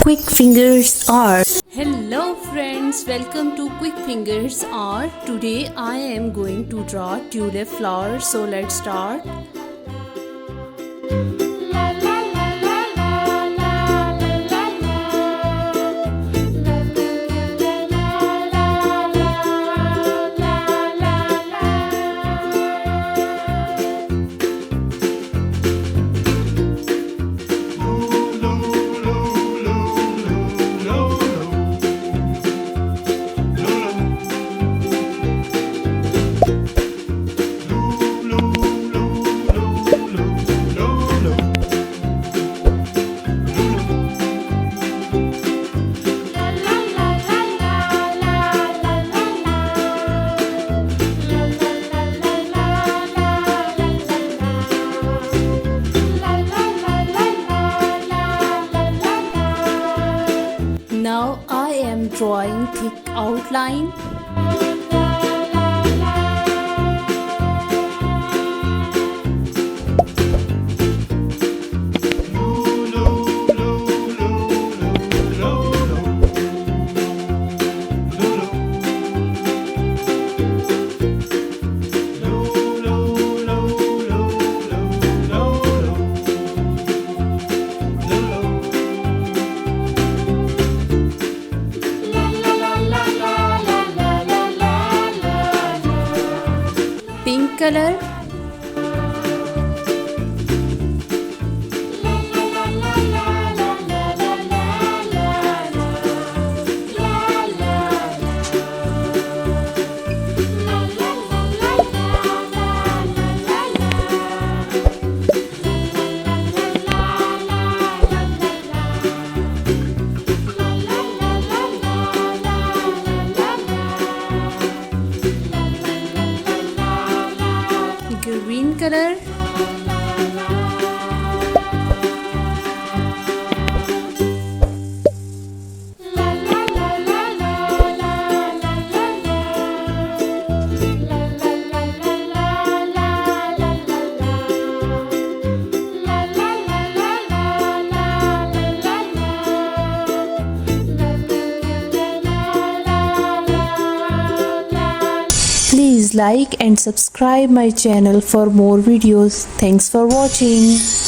Quick Fingers Art. Hello friends, welcome to Quick Fingers Art. Today I am going to draw tulip flowers, so let's start. Now I am drawing thick outline. Pink color, green color, Please like and subscribe my channel for more videos. Thanks for watching.